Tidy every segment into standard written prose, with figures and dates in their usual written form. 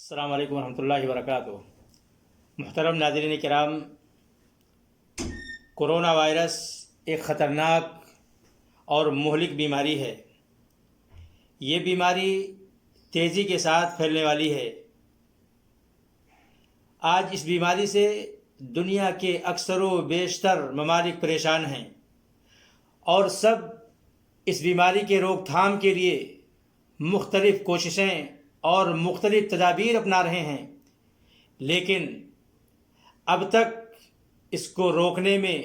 السلام علیکم ورحمۃ اللہ وبرکاتہ۔ محترم ناظرین کرام، کرونا وائرس ایک خطرناک اور مہلک بیماری ہے۔ یہ بیماری تیزی کے ساتھ پھیلنے والی ہے۔ آج اس بیماری سے دنیا کے اکثر و بیشتر ممالک پریشان ہیں اور سب اس بیماری کے روک تھام کے لیے مختلف کوششیں اور مختلف تدابیر اپنا رہے ہیں، لیکن اب تک اس کو روکنے میں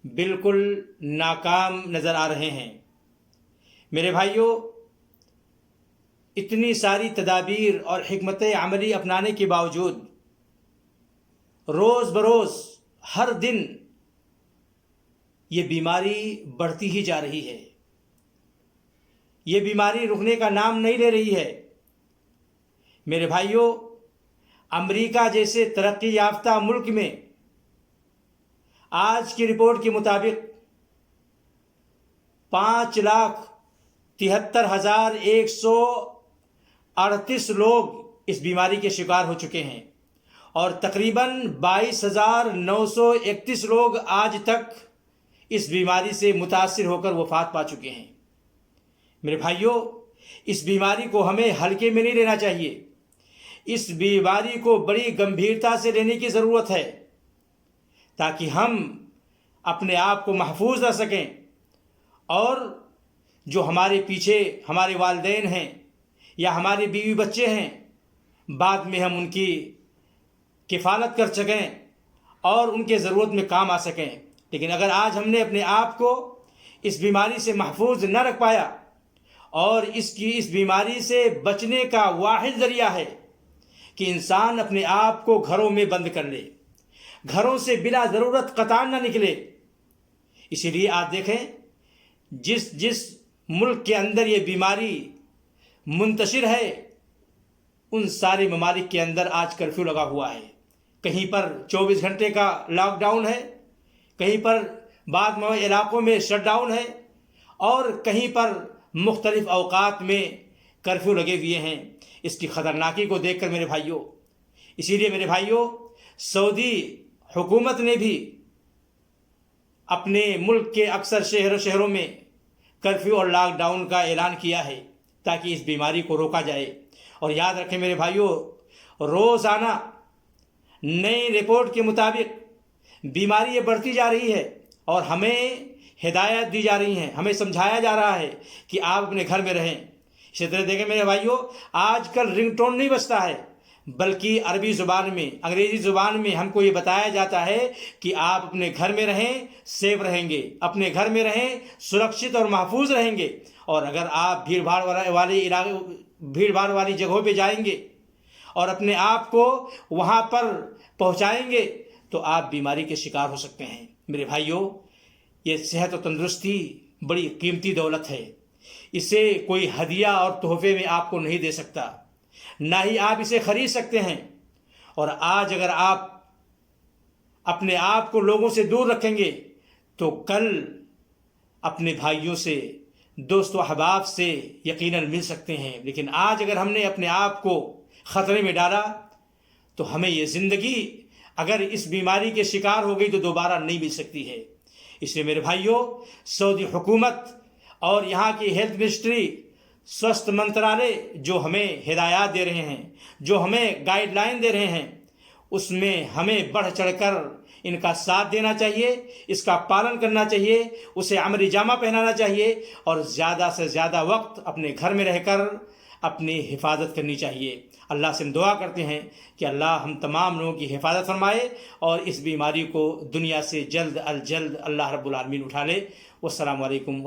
بالکل ناکام نظر آ رہے ہیں۔ میرے بھائیوں، اتنی ساری تدابیر اور حکمت عملی اپنانے کے باوجود روز بروز ہر دن یہ بیماری بڑھتی ہی جا رہی ہے۔ یہ بیماری رکنے کا نام نہیں لے رہی ہے۔ میرے بھائیوں، امریکہ جیسے ترقی یافتہ ملک میں آج کی رپورٹ کے مطابق 5,73,138 لوگ اس بیماری کے شکار ہو چکے ہیں اور تقریباً 22,931 لوگ آج تک اس بیماری سے متاثر ہو کر وفات پا چکے ہیں۔ میرے بھائیوں، اس بیماری کو ہمیں ہلکے میں نہیں لینا چاہیے۔ اس بیماری کو بڑی گمبھیرتا سے لینے کی ضرورت ہے تاکہ ہم اپنے آپ کو محفوظ رکھ سکیں اور جو ہمارے پیچھے ہمارے والدین ہیں یا ہمارے بیوی بچے ہیں، بعد میں ہم ان کی کفالت کر سکیں اور ان کے ضرورت میں کام آ سکیں۔ لیکن اگر آج ہم نے اپنے آپ کو اس بیماری سے محفوظ نہ رکھ پایا اور اس بیماری سے بچنے کا واحد ذریعہ ہے کہ انسان اپنے آپ کو گھروں میں بند کر لے، گھروں سے بلا ضرورت قطعاً نہ نکلے۔ اسی لیے آپ دیکھیں، جس ملک کے اندر یہ بیماری منتشر ہے، ان سارے ممالک کے اندر آج کرفیو لگا ہوا ہے۔ کہیں پر 24 گھنٹے کا لاک ڈاؤن ہے، کہیں پر بعض علاقوں میں شٹ ڈاؤن ہے اور کہیں پر مختلف اوقات میں کرفیو لگے ہوئے ہیں۔ اس کی خطرناکی کو دیکھ کر میرے بھائیوں، اسی لیے میرے بھائیوں، سعودی حکومت نے بھی اپنے ملک کے اکثر شہروں میں کرفیو اور لاک ڈاؤن کا اعلان کیا ہے تاکہ اس بیماری کو روکا جائے۔ اور یاد رکھیں میرے بھائیوں، روزانہ نئی رپورٹ کے مطابق بیماری یہ بڑھتی جا رہی ہے اور ہمیں ہدایت دی جا رہی ہیں، ہمیں سمجھایا جا رہا ہے کہ آپ اپنے گھر میں رہیں۔ اسی طرح دیکھیں میرے بھائیوں، آج کل رنگ ٹون نہیں بجتا ہے، بلکہ عربی زبان میں، انگریزی زبان میں ہم کو یہ بتایا جاتا ہے کہ آپ اپنے گھر میں رہیں، سیف رہیں گے، اپنے گھر میں رہیں، سرکشت اور محفوظ رہیں گے۔ اور اگر آپ بھیڑ بھاڑ والی جگہوں پہ جائیں گے اور اپنے آپ کو وہاں پر پہنچائیں گے تو آپ بیماری کے شکار ہو سکتے ہیں۔ میرے بھائیوں، یہ صحت و تندرستی بڑی قیمتی دولت ہے۔ اسے کوئی ہدیہ اور تحفے میں آپ کو نہیں دے سکتا، نہ ہی آپ اسے خرید سکتے ہیں۔ اور آج اگر آپ اپنے آپ کو لوگوں سے دور رکھیں گے تو کل اپنے بھائیوں سے، دوست و احباب سے یقیناً مل سکتے ہیں۔ لیکن آج اگر ہم نے اپنے آپ کو خطرے میں ڈالا تو ہمیں یہ زندگی اگر اس بیماری کے شکار ہو گئی تو دوبارہ نہیں مل سکتی ہے۔ اس لیے میرے بھائیوں، سعودی حکومت اور یہاں کی ہیلتھ منسٹری، سواستھ منترالے جو ہمیں ہدایات دے رہے ہیں، جو ہمیں گائیڈ لائن دے رہے ہیں، اس میں ہمیں بڑھ چڑھ کر ان کا ساتھ دینا چاہیے، اس کا پالن کرنا چاہیے، اسے عملی جامہ پہنانا چاہیے اور زیادہ سے زیادہ وقت اپنے گھر میں رہ کر اپنی حفاظت کرنی چاہیے۔ اللہ سے ہم دعا کرتے ہیں کہ اللہ ہم تمام لوگوں کی حفاظت فرمائے اور اس بیماری کو دنیا سے جلد از جلد اللہ رب العالمین اٹھا لے۔ والسلام علیکم